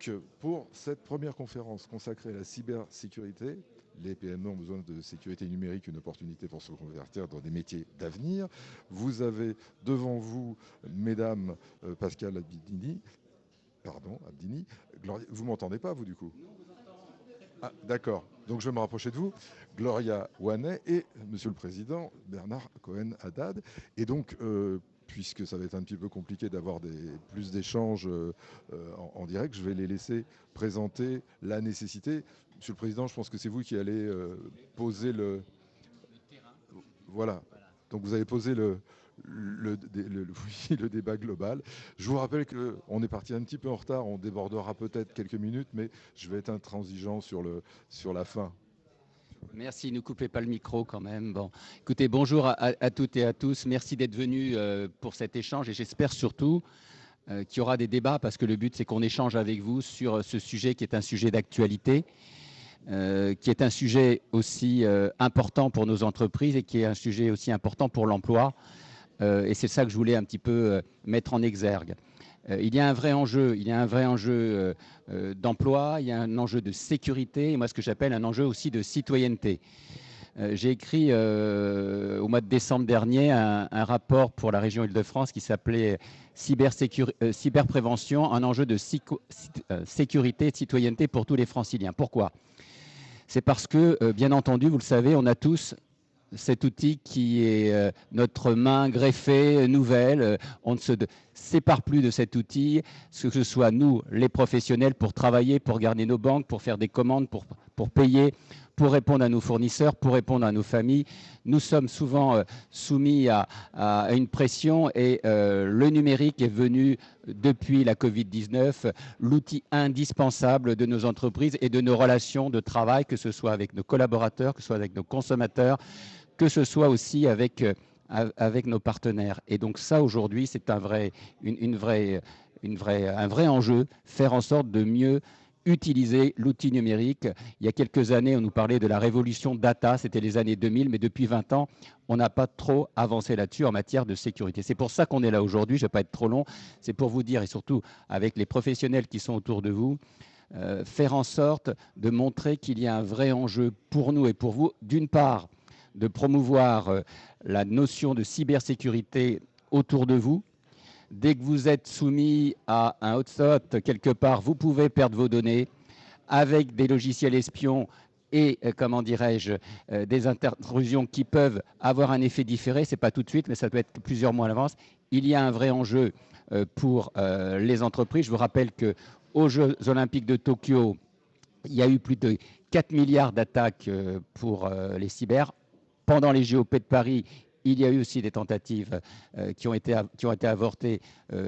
donc, pour cette première conférence consacrée à la cybersécurité, les PME ont besoin de sécurité numérique, une opportunité pour se convertir dans des métiers d'avenir. Vous avez devant vous, mesdames, Pascal Abdini, vous m'entendez pas, vous, du coup? Ah, d'accord, donc je vais me rapprocher de vous, Gloria Wanet et Monsieur le Président Bernard Cohen-Haddad. Et donc, puisque ça va être un petit peu compliqué d'avoir plus d'échanges en direct, je vais les laisser présenter la nécessité. Monsieur le Président, je pense que c'est vous qui allez poser le... Voilà, donc vous avez posé oui, le débat global. Je vous rappelle qu'on est parti un petit peu en retard, on débordera peut-être quelques minutes, mais je vais être intransigeant sur la fin. Merci, ne coupez pas le micro quand même. Bon, écoutez, bonjour à toutes et à tous. Merci d'être venus pour cet échange et j'espère surtout qu'il y aura des débats parce que le but c'est qu'on échange avec vous sur ce sujet qui est un sujet d'actualité, qui est un sujet aussi important pour nos entreprises et qui est un sujet aussi important pour l'emploi. Et c'est ça que je voulais un petit peu mettre en exergue. Il y a un vrai enjeu, d'emploi, il y a un enjeu de sécurité, et moi ce que j'appelle un enjeu aussi de citoyenneté. J'ai écrit au mois de décembre dernier un rapport pour la région Île-de-France qui s'appelait Cyberprévention, un enjeu de sécurité et de citoyenneté pour tous les franciliens. Pourquoi? C'est parce que, bien entendu, vous le savez, on a tous cet outil qui est notre main greffée, nouvelle. On ne se sépare plus de cet outil, que ce soit nous, les professionnels, pour travailler, pour garder nos banques, pour faire des commandes, pour payer, pour répondre à nos fournisseurs, pour répondre à nos familles. Nous sommes souvent soumis à une pression et le numérique est venu, depuis la Covid-19, l'outil indispensable de nos entreprises et de nos relations de travail, que ce soit avec nos collaborateurs, que ce soit avec nos consommateurs, que ce soit aussi avec nos partenaires. Et donc ça, aujourd'hui, c'est un vrai enjeu, faire en sorte de mieux utiliser l'outil numérique. Il y a quelques années, on nous parlait de la révolution data, c'était les années 2000, mais depuis 20 ans, on n'a pas trop avancé là-dessus en matière de sécurité. C'est pour ça qu'on est là aujourd'hui, je ne vais pas être trop long, c'est pour vous dire, et surtout avec les professionnels qui sont autour de vous, faire en sorte de montrer qu'il y a un vrai enjeu pour nous et pour vous, d'une part, de promouvoir la notion de cybersécurité autour de vous. Dès que vous êtes soumis à un hotspot quelque part, vous pouvez perdre vos données avec des logiciels espions et, comment dirais-je, des intrusions qui peuvent avoir un effet différé. Ce n'est pas tout de suite, mais ça peut être plusieurs mois à l'avance. Il y a un vrai enjeu pour les entreprises. Je vous rappelle qu'aux Jeux Olympiques de Tokyo, il y a eu plus de 4 milliards d'attaques pour les cyber. Pendant les JOP de Paris, il y a eu aussi des tentatives qui ont été avortées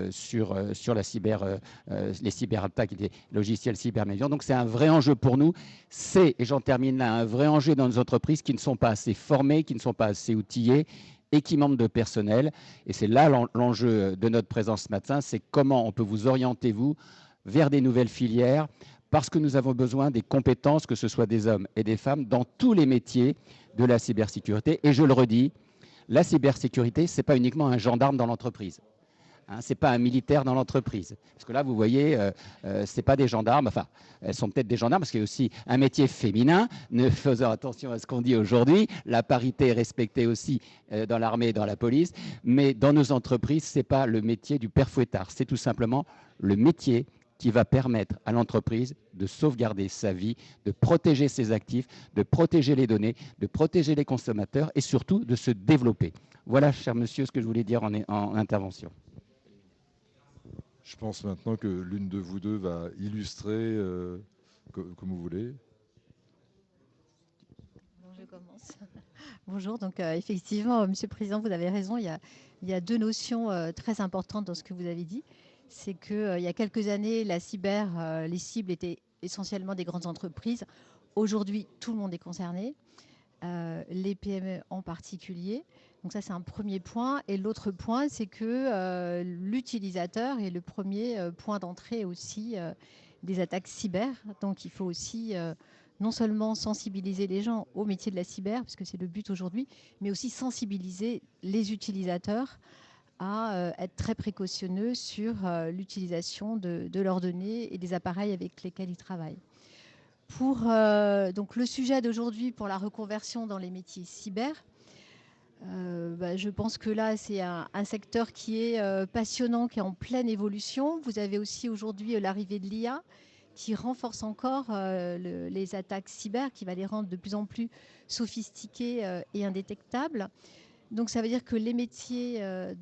sur les cyberattaques et les logiciels cybermédians. Donc c'est un vrai enjeu pour nous. C'est, et j'en termine là, un vrai enjeu dans nos entreprises qui ne sont pas assez formées, qui ne sont pas assez outillées et qui manquent de personnel. Et c'est là l'enjeu de notre présence ce matin, c'est comment on peut vous orienter, vous, vers des nouvelles filières, parce que nous avons besoin des compétences, que ce soit des hommes et des femmes, dans tous les métiers de la cybersécurité. Et je le redis, la cybersécurité, ce n'est pas uniquement un gendarme dans l'entreprise. Hein, ce n'est pas un militaire dans l'entreprise. Parce que là, vous voyez, ce n'est pas des gendarmes. Enfin, elles sont peut-être des gendarmes parce qu'il y a aussi un métier féminin. Ne faisons attention à ce qu'on dit aujourd'hui. La parité est respectée aussi dans l'armée et dans la police. Mais dans nos entreprises, ce n'est pas le métier du père fouettard. C'est tout simplement le métier qui va permettre à l'entreprise de sauvegarder sa vie, de protéger ses actifs, de protéger les données, de protéger les consommateurs et surtout de se développer. Voilà, cher monsieur, ce que je voulais dire en intervention. Je pense maintenant que l'une de vous deux va illustrer comme vous voulez. Bon, je commence. Bonjour, donc effectivement, Monsieur le Président, vous avez raison, il y a deux notions très importantes dans ce que vous avez dit. C'est qu'il y a quelques années, la cyber, les cibles étaient essentiellement des grandes entreprises. Aujourd'hui, tout le monde est concerné, les PME en particulier. Donc ça, c'est un premier point. Et l'autre point, c'est que l'utilisateur est le premier point d'entrée aussi des attaques cyber. Donc il faut aussi non seulement sensibiliser les gens au métier de la cyber, parce que c'est le but aujourd'hui, mais aussi sensibiliser les utilisateurs à être très précautionneux sur l'utilisation de leurs données et des appareils avec lesquels ils travaillent. Pour donc le sujet d'aujourd'hui pour la reconversion dans les métiers cyber, je pense que là, c'est un secteur qui est passionnant, qui est en pleine évolution. Vous avez aussi aujourd'hui l'arrivée de l'IA qui renforce encore les attaques cyber, qui va les rendre de plus en plus sophistiquées et indétectables. Donc ça veut dire que les métiers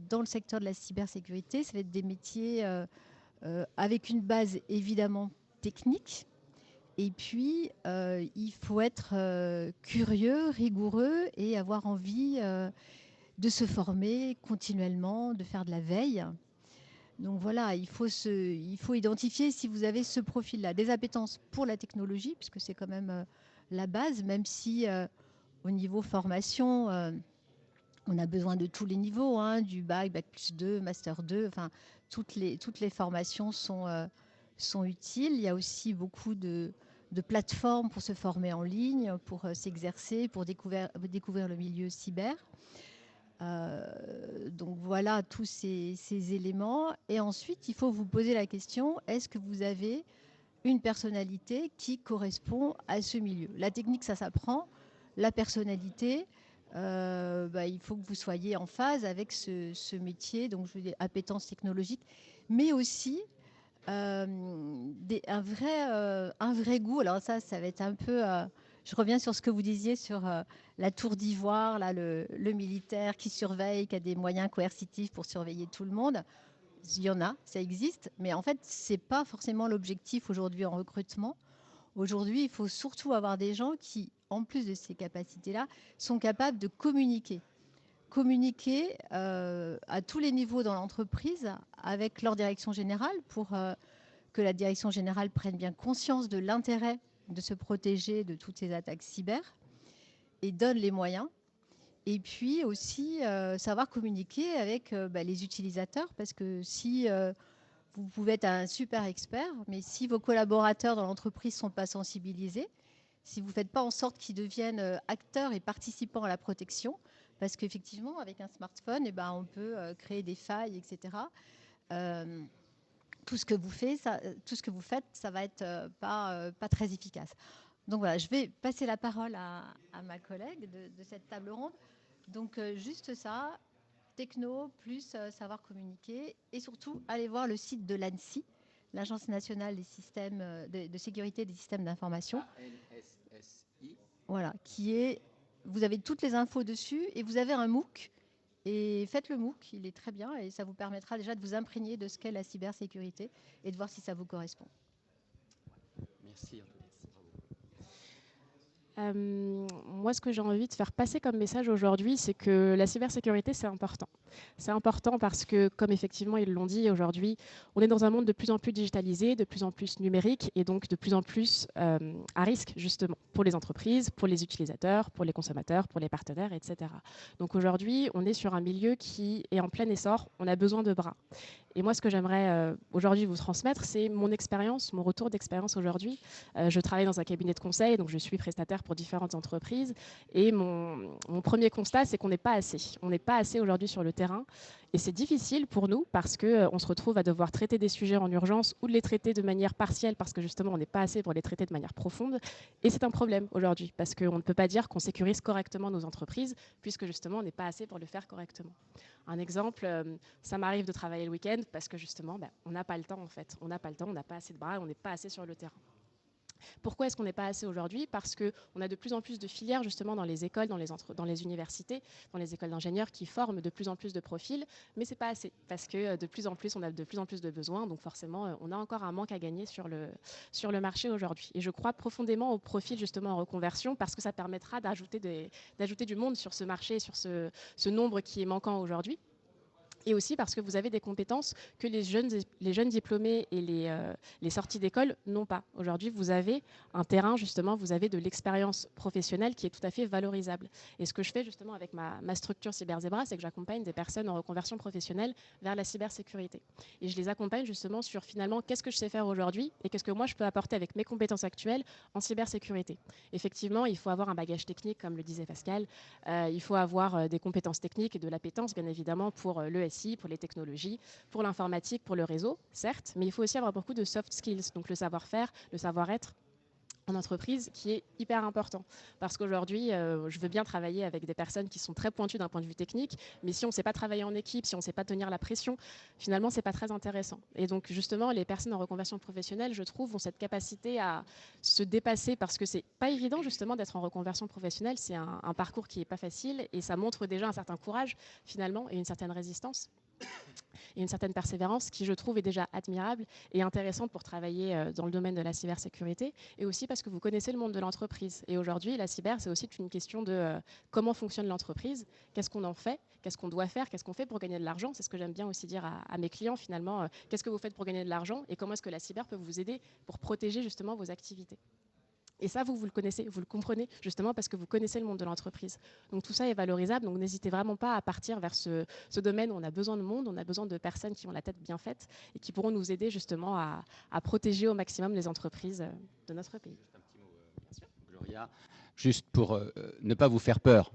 dans le secteur de la cybersécurité, ça va être des métiers avec une base évidemment technique. Et puis, il faut être curieux, rigoureux et avoir envie de se former continuellement, de faire de la veille. Donc voilà, il faut identifier si vous avez ce profil-là, des appétences pour la technologie, puisque c'est quand même la base, même si au niveau formation, on a besoin de tous les niveaux, hein, du bac, bac plus 2, master 2, enfin, toutes les formations sont utiles. Il y a aussi beaucoup de plateformes pour se former en ligne, pour s'exercer, pour découvrir le milieu cyber. Donc voilà tous ces éléments. Et ensuite, il faut vous poser la question, est-ce que vous avez une personnalité qui correspond à ce milieu? La technique, ça s'apprend. La personnalité, il faut que vous soyez en phase avec ce métier, donc je veux dire appétence technologique, mais aussi un vrai goût. Alors ça va être un peu... je reviens sur ce que vous disiez sur la tour d'ivoire, là, le militaire qui surveille, qui a des moyens coercitifs pour surveiller tout le monde. Il y en a, ça existe, mais en fait, ce n'est pas forcément l'objectif aujourd'hui en recrutement. Aujourd'hui, il faut surtout avoir des gens qui, en plus de ces capacités-là, sont capables de communiquer. Communiquer à tous les niveaux dans l'entreprise avec leur direction générale pour que la direction générale prenne bien conscience de l'intérêt de se protéger de toutes ces attaques cyber et donne les moyens. Et puis aussi savoir communiquer avec les utilisateurs, parce que si vous pouvez être un super expert, mais si vos collaborateurs dans l'entreprise ne sont pas sensibilisés, si vous ne faites pas en sorte qu'ils deviennent acteurs et participants à la protection, parce qu'effectivement, avec un smartphone, on peut créer des failles, etc. Tout ce que vous faites, ça va être pas très efficace. Donc voilà, je vais passer la parole à ma collègue de cette table ronde. Donc juste ça, techno plus savoir communiquer, et surtout aller voir le site de l'ANSSI, l'Agence nationale des systèmes de sécurité des systèmes d'information. ANSSI. Voilà, vous avez toutes les infos dessus, et vous avez un MOOC. Et faites le MOOC, il est très bien, et ça vous permettra déjà de vous imprégner de ce qu'est la cybersécurité et de voir si ça vous correspond. Merci. Moi, ce que j'ai envie de faire passer comme message aujourd'hui, c'est que la cybersécurité, c'est important. C'est important parce que, comme effectivement ils l'ont dit aujourd'hui, on est dans un monde de plus en plus digitalisé, de plus en plus numérique, et donc de plus en plus à risque, justement, pour les entreprises, pour les utilisateurs, pour les consommateurs, pour les partenaires, etc. Donc aujourd'hui, on est sur un milieu qui est en plein essor, on a besoin de bras. Et moi, ce que j'aimerais aujourd'hui vous transmettre, c'est mon expérience, mon retour d'expérience aujourd'hui. Je travaille dans un cabinet de conseil, donc je suis prestataire pour différentes entreprises. Et mon premier constat, c'est qu'on n'est pas assez. On n'est pas assez aujourd'hui sur le terrain. Et c'est difficile pour nous parce qu'on se retrouve à devoir traiter des sujets en urgence ou de les traiter de manière partielle parce que justement, on n'est pas assez pour les traiter de manière profonde. Et c'est un problème aujourd'hui parce qu'on ne peut pas dire qu'on sécurise correctement nos entreprises puisque justement, on n'est pas assez pour le faire correctement. Un exemple, ça m'arrive de travailler le week-end parce que justement, on n'a pas le temps en fait. On n'a pas le temps, on n'a pas assez de bras, on n'est pas assez sur le terrain. Pourquoi est-ce qu'on n'est pas assez aujourd'hui? Parce qu'on a de plus en plus de filières justement dans les écoles, dans les universités, dans les écoles d'ingénieurs qui forment de plus en plus de profils, mais c'est pas assez parce que de plus en plus, on a de plus en plus de besoins, donc forcément, on a encore un manque à gagner sur le marché aujourd'hui. Et je crois profondément au profil justement en reconversion parce que ça permettra d'ajouter du monde sur ce marché, sur ce nombre qui est manquant aujourd'hui. Et aussi parce que vous avez des compétences que les jeunes diplômés et les sorties d'école n'ont pas. Aujourd'hui, vous avez un terrain, justement, vous avez de l'expérience professionnelle qui est tout à fait valorisable. Et ce que je fais justement avec ma structure CyberZebra, c'est que j'accompagne des personnes en reconversion professionnelle vers la cybersécurité. Et je les accompagne justement sur finalement qu'est-ce que je sais faire aujourd'hui et qu'est-ce que moi je peux apporter avec mes compétences actuelles en cybersécurité. Effectivement, il faut avoir un bagage technique, comme le disait Pascal. Il faut avoir des compétences techniques et de l'appétence, bien évidemment, pour le l'IT, pour les technologies, pour l'informatique, pour le réseau, certes, mais il faut aussi avoir beaucoup de soft skills, donc le savoir-faire, le savoir-être en entreprise qui est hyper important. Parce qu'aujourd'hui, je veux bien travailler avec des personnes qui sont très pointues d'un point de vue technique, mais si on ne sait pas travailler en équipe, si on ne sait pas tenir la pression, finalement, ce n'est pas très intéressant. Et donc, justement, les personnes en reconversion professionnelle, je trouve, ont cette capacité à se dépasser parce que c'est pas évident, justement, d'être en reconversion professionnelle. C'est un parcours qui n'est pas facile et ça montre déjà un certain courage, finalement, et une certaine résistance et une certaine persévérance qui, je trouve, est déjà admirable et intéressante pour travailler dans le domaine de la cybersécurité, et aussi parce que vous connaissez le monde de l'entreprise. Et aujourd'hui, la cyber, c'est aussi une question de comment fonctionne l'entreprise, qu'est-ce qu'on en fait, qu'est-ce qu'on doit faire, qu'est-ce qu'on fait pour gagner de l'argent. C'est ce que j'aime bien aussi dire à mes clients, finalement, qu'est-ce que vous faites pour gagner de l'argent et comment est-ce que la cyber peut vous aider pour protéger justement vos activités. Et ça, vous le connaissez, vous le comprenez justement parce que vous connaissez le monde de l'entreprise. Donc tout ça est valorisable, donc n'hésitez vraiment pas à partir vers ce domaine où on a besoin de monde, on a besoin de personnes qui ont la tête bien faite et qui pourront nous aider justement à protéger au maximum les entreprises de notre pays. Juste un petit mot, Gloria, juste pour ne pas vous faire peur.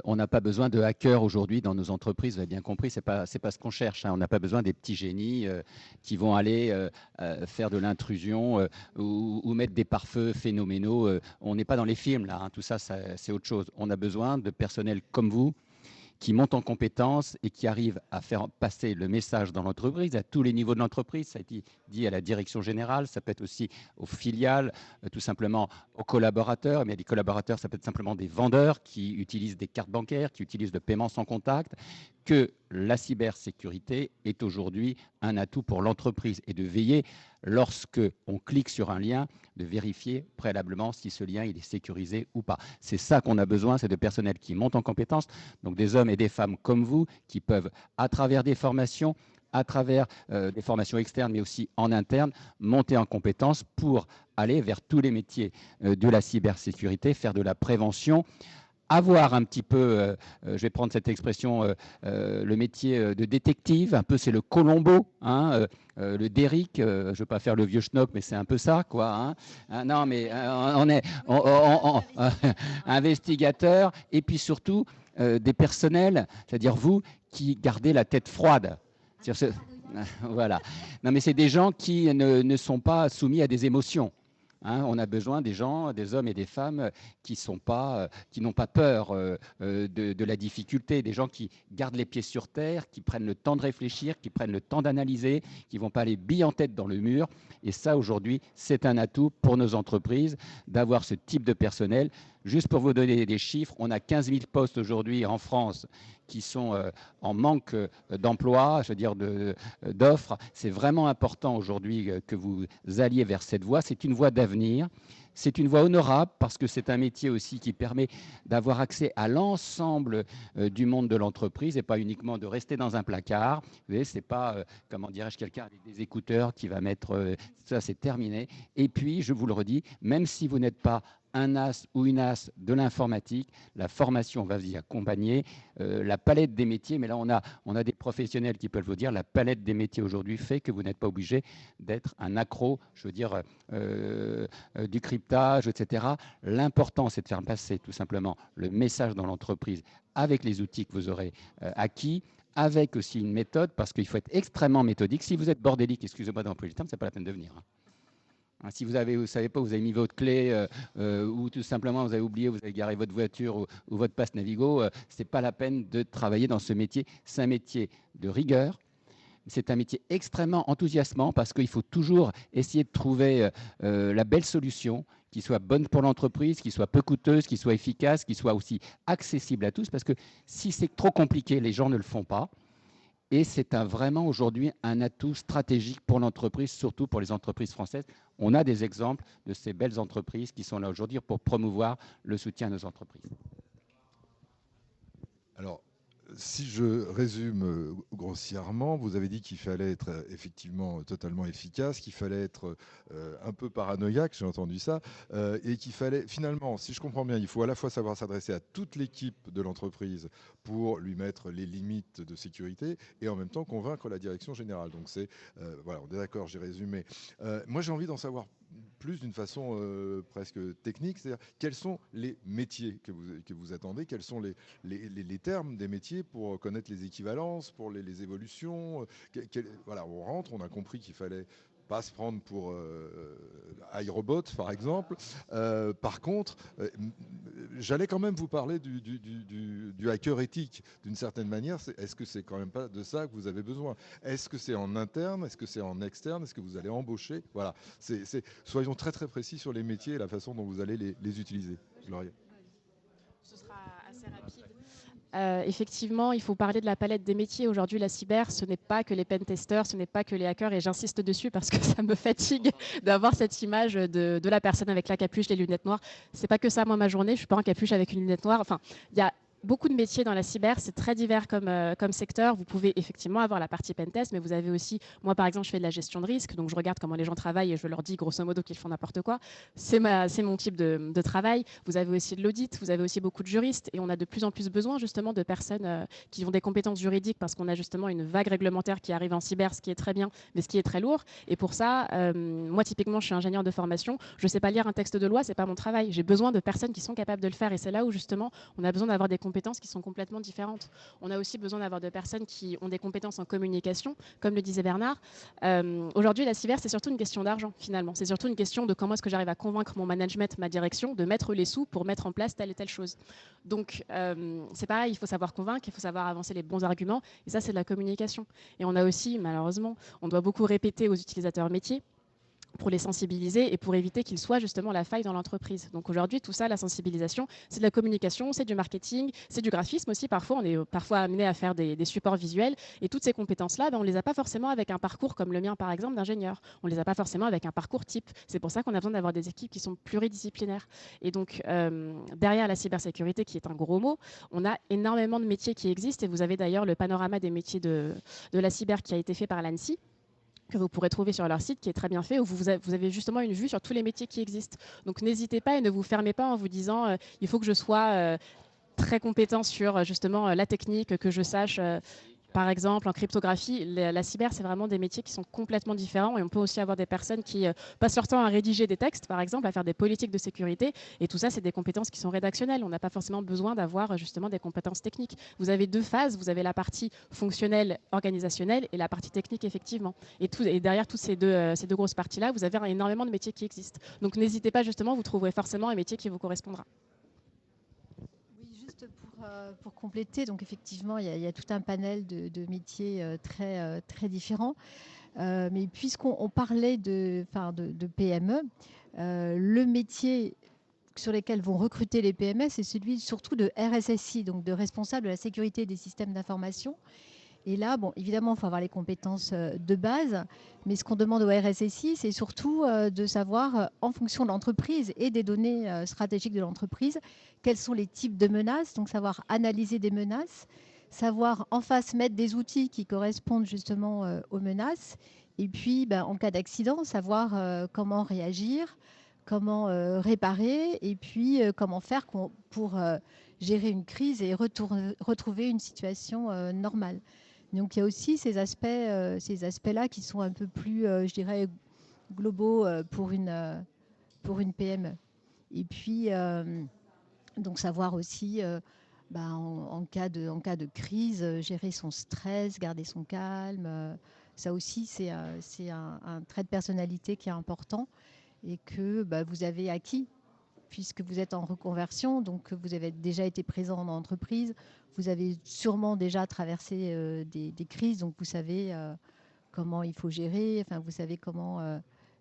On n'a pas besoin de hackers aujourd'hui dans nos entreprises, vous avez bien compris, c'est pas ce qu'on cherche. Hein. On n'a pas besoin des petits génies qui vont aller faire de l'intrusion ou mettre des pare-feux phénoménaux. On n'est pas dans les films là, hein. Tout ça, c'est autre chose. On a besoin de personnel comme vous qui montent en compétences et qui arrivent à faire passer le message dans l'entreprise, à tous les niveaux de l'entreprise. Ça a été dit à la direction générale, ça peut être aussi aux filiales, tout simplement aux collaborateurs. Mais les collaborateurs, ça peut être simplement des vendeurs qui utilisent des cartes bancaires, qui utilisent le paiement sans contact, que la cybersécurité est aujourd'hui un atout pour l'entreprise et de veiller, lorsque on clique sur un lien, de vérifier préalablement si ce lien il est sécurisé ou pas. C'est ça qu'on a besoin, c'est de personnel qui montent en compétences, donc des hommes et des femmes comme vous qui peuvent, à travers des formations, à travers des formations externes, mais aussi en interne, monter en compétences pour aller vers tous les métiers de la cybersécurité, faire de la prévention, avoir un petit peu, je vais prendre cette expression, le métier de détective, un peu c'est le Colombo, hein, le Derrick, je ne veux pas faire le vieux schnock, mais c'est un peu ça, quoi. Hein. Non, mais on est investigateur, et puis surtout des personnels, c'est-à-dire vous qui gardez la tête froide. Voilà. Non, mais c'est des gens qui ne sont pas soumis à des émotions. Hein, on a besoin des gens, des hommes et des femmes qui n'ont pas peur de la difficulté, des gens qui gardent les pieds sur terre, qui prennent le temps de réfléchir, qui prennent le temps d'analyser, qui ne vont pas aller bille en tête dans le mur. Et ça, aujourd'hui, c'est un atout pour nos entreprises d'avoir ce type de personnel. Juste pour vous donner des chiffres, on a 15 000 postes aujourd'hui en France qui sont en manque d'emploi, je veux dire d'offres. C'est vraiment important aujourd'hui que vous alliez vers cette voie. C'est une voie d'avenir. C'est une voie honorable parce que c'est un métier aussi qui permet d'avoir accès à l'ensemble du monde de l'entreprise et pas uniquement de rester dans un placard. Vous voyez, c'est pas, comment dirais-je, quelqu'un avec des écouteurs qui va mettre ça, c'est terminé. Et puis, je vous le redis, même si vous n'êtes pas un as ou une as de l'informatique, la formation va vous y accompagner, la palette des métiers, mais là on a des professionnels qui peuvent vous dire, la palette des métiers aujourd'hui fait que vous n'êtes pas obligé d'être un accro, je veux dire, du cryptage, etc. L'important, c'est de faire passer tout simplement le message dans l'entreprise avec les outils que vous aurez acquis, avec aussi une méthode, parce qu'il faut être extrêmement méthodique. Si vous êtes bordélique, excusez-moi d'employer le terme, c'est pas la peine de venir. Si vous ne savez pas, vous avez mis votre clé ou tout simplement vous avez oublié, vous avez garé votre voiture ou votre passe Navigo, ce n'est pas la peine de travailler dans ce métier. C'est un métier de rigueur. C'est un métier extrêmement enthousiasmant parce qu'il faut toujours essayer de trouver la belle solution qui soit bonne pour l'entreprise, qui soit peu coûteuse, qui soit efficace, qui soit aussi accessible à tous. Parce que si c'est trop compliqué, les gens ne le font pas. Et c'est vraiment aujourd'hui un atout stratégique pour l'entreprise, surtout pour les entreprises françaises. On a des exemples de ces belles entreprises qui sont là aujourd'hui pour promouvoir le soutien à nos entreprises. Alors, si je résume grossièrement, vous avez dit qu'il fallait être effectivement totalement efficace, qu'il fallait être un peu paranoïaque, j'ai entendu ça, et qu'il fallait finalement, si je comprends bien, il faut à la fois savoir s'adresser à toute l'équipe de l'entreprise pour lui mettre les limites de sécurité et en même temps convaincre la direction générale. Donc c'est, voilà, on est d'accord, j'ai résumé. Moi j'ai envie d'en savoir plus d'une façon presque technique, c'est-à-dire quels sont les métiers que vous attendez, quels sont les termes des métiers pour connaître les équivalences, pour les évolutions. Voilà, on rentre, on a compris qu'il fallait pas se prendre pour iRobot, par exemple. Par contre, j'allais quand même vous parler du hacker éthique, d'une certaine manière. Est-ce que c'est quand même pas de ça que vous avez besoin? Est-ce que c'est en interne? Est-ce que c'est en externe? Est-ce que vous allez embaucher? Voilà. Soyons très très précis sur les métiers et la façon dont vous allez les utiliser. Gloria. Ce sera assez rapide. Effectivement, il faut parler de la palette des métiers. Aujourd'hui, la cyber, ce n'est pas que les pentesters, ce n'est pas que les hackers, et j'insiste dessus parce que ça me fatigue d'avoir cette image de la personne avec la capuche, les lunettes noires. C'est pas que ça, moi, ma journée. Je suis pas en capuche avec une lunette noire. Enfin, il y a beaucoup de métiers dans la cyber, c'est très divers comme secteur. Vous pouvez effectivement avoir la partie pentest, mais vous avez aussi, moi par exemple, je fais de la gestion de risque, donc je regarde comment les gens travaillent et je leur dis grosso modo qu'ils font n'importe quoi. C'est mon type de travail. Vous avez aussi de l'audit, vous avez aussi beaucoup de juristes et on a de plus en plus besoin justement de personnes qui ont des compétences juridiques parce qu'on a justement une vague réglementaire qui arrive en cyber, ce qui est très bien, mais ce qui est très lourd. Et pour ça, moi typiquement, je suis ingénieur de formation, je ne sais pas lire un texte de loi, c'est pas mon travail. J'ai besoin de personnes qui sont capables de le faire et c'est là où justement on a besoin d'avoir des compétences qui sont complètement différentes. On a aussi besoin d'avoir des personnes qui ont des compétences en communication, comme le disait Bernard. Aujourd'hui, la cyber, c'est surtout une question d'argent, finalement. C'est surtout une question de comment est-ce que j'arrive à convaincre mon management, ma direction, de mettre les sous pour mettre en place telle et telle chose. Donc, c'est pareil, il faut savoir convaincre, il faut savoir avancer les bons arguments, et ça, c'est de la communication. Et on a aussi, malheureusement, on doit beaucoup répéter aux utilisateurs métiers pour les sensibiliser et pour éviter qu'ils soient justement la faille dans l'entreprise. Donc aujourd'hui, tout ça, la sensibilisation, c'est de la communication, c'est du marketing, c'est du graphisme aussi. Parfois, on est parfois amené à faire des supports visuels. Et toutes ces compétences-là, on ne les a pas forcément avec un parcours comme le mien, par exemple, d'ingénieur. On ne les a pas forcément avec un parcours type. C'est pour ça qu'on a besoin d'avoir des équipes qui sont pluridisciplinaires. Et donc, derrière la cybersécurité, qui est un gros mot, on a énormément de métiers qui existent. Et vous avez d'ailleurs le panorama des métiers de la cyber qui a été fait par l'ANSSI, que vous pourrez trouver sur leur site, qui est très bien fait, où vous avez justement une vue sur tous les métiers qui existent. Donc n'hésitez pas et ne vous fermez pas en vous disant il faut que je sois très compétent sur justement la technique, que je sache par exemple, en cryptographie, la cyber, c'est vraiment des métiers qui sont complètement différents et on peut aussi avoir des personnes qui passent leur temps à rédiger des textes, par exemple, à faire des politiques de sécurité. Et tout ça, c'est des compétences qui sont rédactionnelles. On n'a pas forcément besoin d'avoir justement des compétences techniques. Vous avez deux phases. Vous avez la partie fonctionnelle, organisationnelle et la partie technique, effectivement. Et derrière toutes ces deux grosses parties-là, vous avez énormément de métiers qui existent. Donc n'hésitez pas, justement, vous trouverez forcément un métier qui vous correspondra. Pour compléter, donc effectivement, il y a tout un panel de métiers très différents. Mais puisqu'on parlait de PME, le métier sur lesquels vont recruter les PME, c'est celui surtout de RSSI, donc de responsable de la sécurité des systèmes d'information. Et là, bon, évidemment, il faut avoir les compétences de base, mais ce qu'on demande au RSSI, c'est surtout de savoir, en fonction de l'entreprise et des données stratégiques de l'entreprise, quels sont les types de menaces, donc savoir analyser des menaces, savoir en face mettre des outils qui correspondent justement aux menaces, et puis en cas d'accident, savoir comment réagir, comment réparer, et puis comment faire pour gérer une crise et retrouver une situation normale. Donc il y a aussi ces aspects-là qui sont un peu plus, je dirais, globaux pour une PME. Et puis, donc savoir aussi, en cas de crise, gérer son stress, garder son calme. Ça aussi, c'est un trait de personnalité qui est important et que vous avez acquis puisque vous êtes en reconversion, donc vous avez déjà été présent dans l'entreprise, vous avez sûrement déjà traversé des crises, donc vous savez comment il faut gérer, enfin vous savez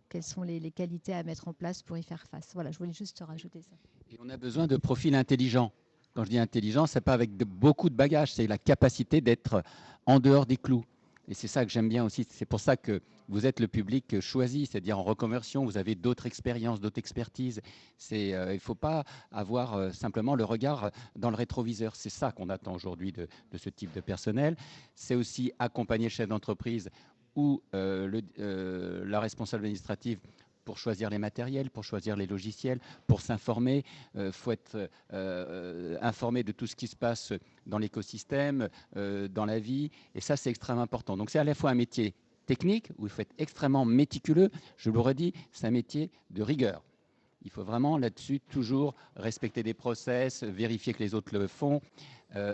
quelles sont les qualités à mettre en place pour y faire face. Voilà, je voulais juste rajouter ça. Et on a besoin de profils intelligents. Quand je dis intelligent, ce n'est pas avec beaucoup de bagages, c'est la capacité d'être en dehors des clous. Et c'est ça que j'aime bien aussi. C'est pour ça que vous êtes le public choisi, c'est-à-dire en reconversion, vous avez d'autres expériences, d'autres expertises. Il ne faut pas avoir simplement le regard dans le rétroviseur. C'est ça qu'on attend aujourd'hui de ce type de personnel. C'est aussi accompagner le chef d'entreprise ou la responsable administrative pour choisir les matériels, pour choisir les logiciels, pour s'informer. Il faut être informé de tout ce qui se passe dans l'écosystème, dans la vie. Et ça, c'est extrêmement important. Donc, c'est à la fois un métier technique, où il faut être extrêmement méticuleux. Je le redis, c'est un métier de rigueur. Il faut vraiment là-dessus toujours respecter des process, vérifier que les autres le font,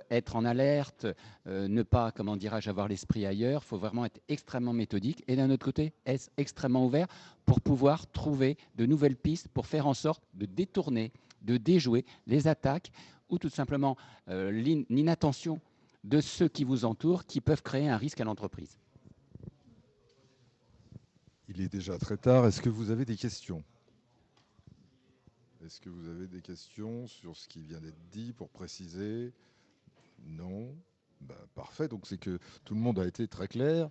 être en alerte, ne pas, comment dirais-je, avoir l'esprit ailleurs. Il faut vraiment être extrêmement méthodique et d'un autre côté, être extrêmement ouvert pour pouvoir trouver de nouvelles pistes pour faire en sorte de détourner, de déjouer les attaques ou tout simplement l'inattention de ceux qui vous entourent qui peuvent créer un risque à l'entreprise. Il est déjà très tard. Est-ce que vous avez des questions ? Est-ce que vous avez des questions sur ce qui vient d'être dit pour préciser ? Non. Parfait. Donc c'est que tout le monde a été très clair.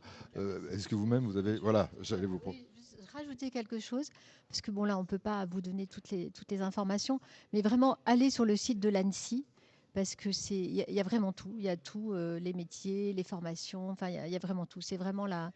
Est-ce que vous-même vous avez... Voilà, j'allais vous proposer. Rajouter quelque chose, parce que bon là on ne peut pas vous donner toutes les informations, mais vraiment aller sur le site de l'ANSSI, parce que il y a vraiment tout. Il y a tout, les métiers, les formations, enfin il y a vraiment tout. C'est vraiment la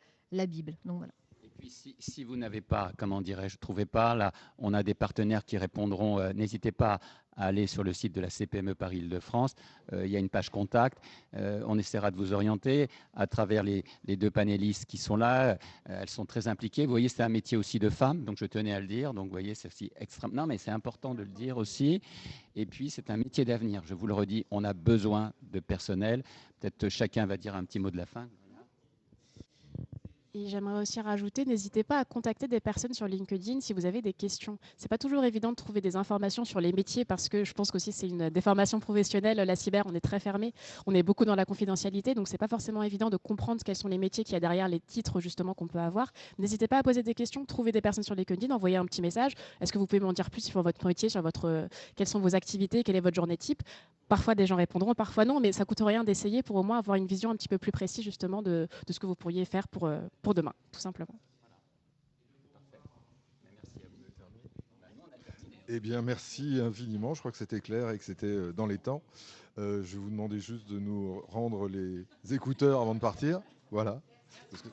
Bible. Donc voilà. Et puis si vous n'avez pas, comment dirais-je, trouvez pas, là, on a des partenaires qui répondront. N'hésitez pas à aller sur le site de la CPME Paris-Île-de-France. Il y a une page contact. On essaiera de vous orienter à travers les deux panélistes qui sont là. Elles sont très impliquées. Vous voyez, c'est un métier aussi de femmes, donc je tenais à le dire. Donc vous voyez, c'est aussi extrême. Non, mais c'est important de le dire aussi. Et puis c'est un métier d'avenir. Je vous le redis, on a besoin de personnel. Peut-être chacun va dire un petit mot de la fin. Et j'aimerais aussi rajouter, n'hésitez pas à contacter des personnes sur LinkedIn si vous avez des questions. C'est pas toujours évident de trouver des informations sur les métiers parce que je pense qu'aussi c'est une déformation professionnelle. La cyber, on est très fermé, on est beaucoup dans la confidentialité, donc c'est pas forcément évident de comprendre quels sont les métiers qu'il y a derrière les titres justement qu'on peut avoir. N'hésitez pas à poser des questions, trouver des personnes sur LinkedIn, envoyer un petit message. Est-ce que vous pouvez m'en dire plus sur votre métier, sur quelles sont vos activités, quelle est votre journée type? Parfois des gens répondront, parfois non, mais ça coûte rien d'essayer pour au moins avoir une vision un petit peu plus précise justement de ce que vous pourriez faire pour demain, tout simplement. Eh bien, merci infiniment. Je crois que c'était clair et que c'était dans les temps. Je vais vous demander juste de nous rendre les écouteurs avant de partir. Voilà. Parce que...